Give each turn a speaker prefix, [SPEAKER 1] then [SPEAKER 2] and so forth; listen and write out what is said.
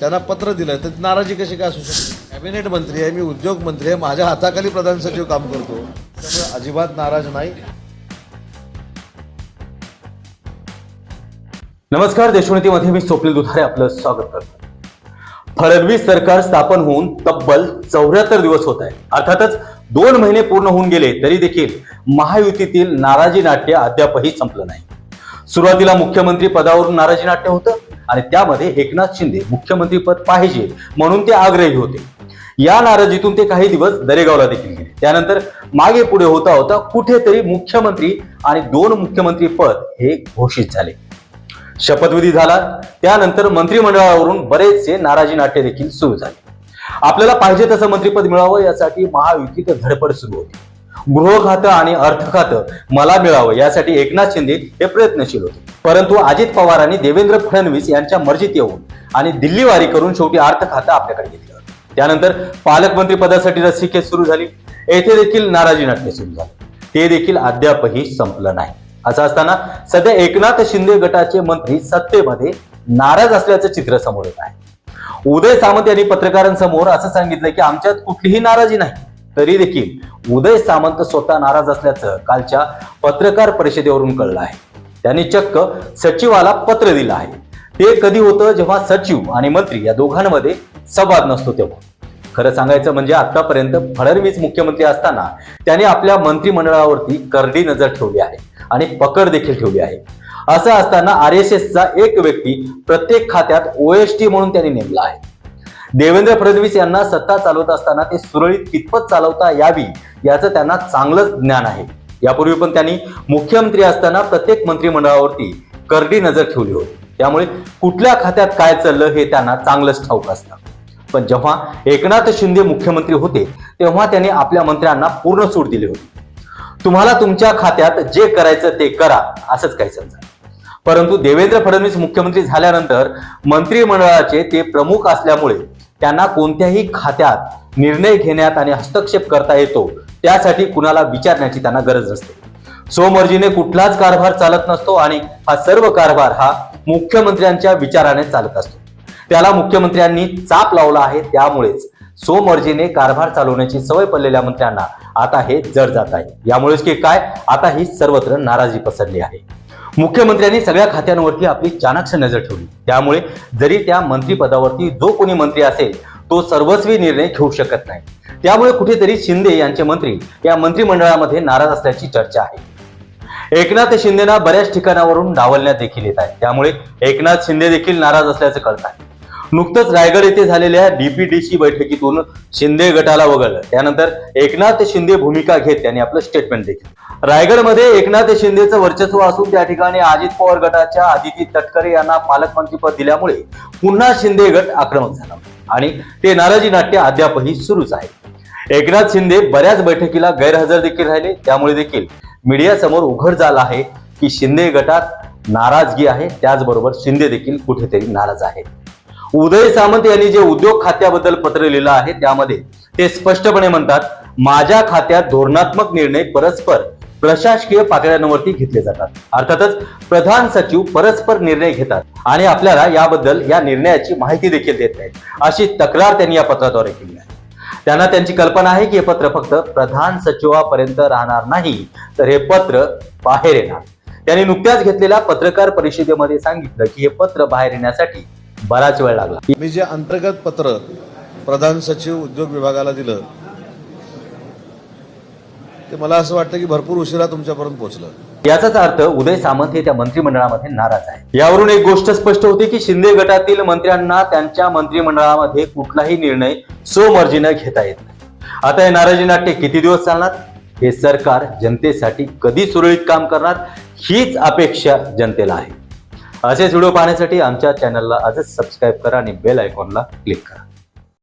[SPEAKER 1] त्यांना पत्र दिलं तर नाराजी कशी काय असू शकते? कॅबिनेट मंत्री आहे, मी उद्योग मंत्री आहे, माझ्या हाताखाली प्रधान सचिव काम करतो, त्यामुळे अजिबात नाराज नाही.
[SPEAKER 2] नमस्कार, देशोन्नतीमध्ये मी स्वप्नील दुधारे आपलं स्वागत करतो. फडणवीस सरकार स्थापन होऊन तब्बल 74 दिवस होत आहे. अर्थातच 2 महिने पूर्ण होऊन गेले तरी देखील महायुतीतील नाराजी नाट्य अद्यापही संपलं नाही. सुरुवातीला मुख्यमंत्री पदावरून नाराजी नाट्य होतं आणि त्यामध्ये एकनाथ शिंदे मुख्यमंत्री पद पाहिजे म्हणून ते आग्रही होते. या नाराजीतून ते काही दिवस दरेगावला देखील गेले. त्यानंतर मागे पुढे होता होता कुठेतरी मुख्यमंत्री आणि 2 मुख्यमंत्री पद हे घोषित झाले. शपथविधी झाला. त्यानंतर मंत्रिमंडळावरून बरेचसे नाराजी नाट्य देखील सुरू झाले. आपल्याला पाहिजे तसं मंत्रिपद मिळावं यासाठी महायुतीत धडपड सुरू होती. गृह खातं आणि अर्थ खातं मला मिळावं यासाठी एकनाथ शिंदे हे प्रयत्नशील होते. परंतु अजित पवारांनी देवेंद्र फडणवीस यांच्या मर्जीत येऊन आणि दिल्लीवारी करून शेवटी अर्थ खातं आपल्याकडे घेतलं. त्यानंतर पालकमंत्री पदासाठी रस्सीखेच सुरू झाली. येथे देखील नाराजी नाट्य सुरू झाले. ते देखील अद्यापही संपलं नाही. असं असताना सध्या एकनाथ शिंदे गटाचे मंत्री सत्तेमध्ये नाराज असल्याचं चित्र समोर येत आहे. उदय सामंत यांनी पत्रकारांसमोर असं सांगितलं की आमच्यात कुठलीही नाराजी नाही. तरी देखील उदय सामंत स्वतः नाराज असल्याचं कालच्या पत्रकार परिषदेवरून कळलं आहे. त्यांनी चक्क सचिवाला पत्र दिलं आहे. ते कधी होतं जेव्हा सचिव आणि मंत्री या दोघांमध्ये संवाद नसतो तेव्हा. खरं सांगायचं म्हणजे आतापर्यंत फडणवीस मुख्यमंत्री असताना त्यांनी आपल्या मंत्रिमंडळावरती करडी नजर ठेवली आहे आणि पकड देखील ठेवली आहे. असं असताना RSSचा एक व्यक्ती प्रत्येक खात्यात OST म्हणून त्यांनी नेमला आहे. देवेंद्र फडणवीस यांना सत्ता चालवत असताना ते सुरळीत कितपत चालवता यावी याचं त्यांना चांगलंच ज्ञान आहे. यापूर्वी पण त्यांनी मुख्यमंत्री असताना प्रत्येक मंत्रिमंडळावरती करडी नजर ठेवली होती. त्यामुळे कुठल्या खात्यात काय चाललं हे त्यांना चांगलंच ठाऊक असतं. पण जेव्हा एकनाथ शिंदे मुख्यमंत्री होते तेव्हा त्यांनी आपल्या मंत्र्यांना पूर्ण सूट दिली होती. तुम्हाला तुमच्या खात्यात जे करायचं ते करा असंच काही समजा. परंतु देवेंद्र फडणवीस मुख्यमंत्री झाल्यानंतर मंत्रिमंडळाचे ते प्रमुख असल्यामुळे त्यांना कोणत्याही खात्यात निर्णय घेण्यात आणि हस्तक्षेप करता येतो. त्यासाठी कुणाला विचारण्याची त्यांना गरज नसते. स्वमर्जीने कुठलाच कारभार चालत नसतो आणि हा सर्व कारभार हा मुख्यमंत्र्यांच्या विचाराने चालत असतो. त्याला मुख्यमंत्र्यांनी चाप लावला आहे. त्यामुळेच स्वमर्जीने कारभार चालवण्याची सवय पडलेल्या मंत्र्यांना आता हे जड जात आहे. यामुळेच की काय, आता ही सर्वत्र नाराजी पसरली आहे. मुख्यमंत्र्यांनी सगळ्या खात्यांवरती आपली चाणक्य नजर ठेवली. त्यामुळे जरी त्या मंत्रिपदावरती जो कोणी मंत्री असेल तो सर्वस्वी निर्णय घेऊ शकत नाही. त्यामुळे कुठेतरी शिंदे यांचे मंत्री या मंत्रिमंडळामध्ये नाराज असल्याची चर्चा आहे. एकनाथ शिंदेना बऱ्याच ठिकाणावरून डावलण्यात देखील येत आहे. त्यामुळे एकनाथ शिंदे देखील नाराज असल्याचं कळत आहे. नुकतंच रायगड येथे झालेल्या DPDC बैठकीतून शिंदे गटाला वगळलं. त्यानंतर एकनाथ शिंदे भूमिका घेत त्यांनी आपलं स्टेटमेंट देखील. रायगडमध्ये एकनाथ शिंदेचं वर्चस्व असून त्या ठिकाणी अजित पवार गटाच्या आदिती तटकरे यांना पालकमंत्रीपद दिल्यामुळे पुन्हा शिंदे गट आक्रमक झाला आणि ते नाराजी नाट्य अद्यापही सुरूच आहे. एकनाथ शिंदे बऱ्याच बैठकीला गैरहजर देखील राहिले. त्यामुळे देखील मीडिया समोर उघड झालं आहे की शिंदे गटात नाराजगी आहे. त्याचबरोबर शिंदे देखील कुठेतरी नाराज आहे. उदय सामंत यांनी जे उद्योग खात्याबद्दल पत्र लिहिलं आहे त्यामध्ये ते स्पष्टपणे म्हणतात, माझ्या खात्यात धोरणात्मक निर्णय परस्पर प्रशासकीय पातळ्यांवरती घेतले जातात. अर्थातच प्रधान सचिव परस्पर निर्णय घेतात आणि आपल्याला याबद्दल या निर्णयाची माहिती देखील देत नाहीत अशी तक्रार त्यांनी या पत्राद्वारे केली आहे. त्यांना त्यांची कल्पना आहे की हे पत्र फक्त प्रधान सचिवापर्यंत राहणार नाही तर हे पत्र बाहेर येणार. त्यांनी नुकत्याच घेतलेल्या पत्रकार परिषदेमध्ये सांगितलं की हे पत्र बाहेर येण्यासाठी बराच वेळ लागला.
[SPEAKER 1] मी जे अंतर्गत पत्र प्रधान सचिव उद्योग विभागाला दिलं ते मला असं वाटतं की भरपूर उशिरा तुमच्यापर्यंत पोहोचलं.
[SPEAKER 2] याचाच अर्थ उदय सामंत हे त्या मंत्रिमंडळामध्ये नाराज आहे. यावरून एक गोष्ट स्पष्ट होती की शिंदे गटातील मंत्र्यांना त्यांच्या मंत्रिमंडळामध्ये कुठलाही निर्णय स्वमर्जीने घेता येत नाही. आता हे नाराजी नाट्य किती दिवस चालणार? हे सरकार जनतेसाठी कधी सुरळीत काम करणार हीच अपेक्षा जनतेला आहे. असेच व्हिडिओ पाहण्यासाठी आमच्या चॅनलला आजच सबस्क्राईब करा आणि बेल आयकॉनला क्लिक करा.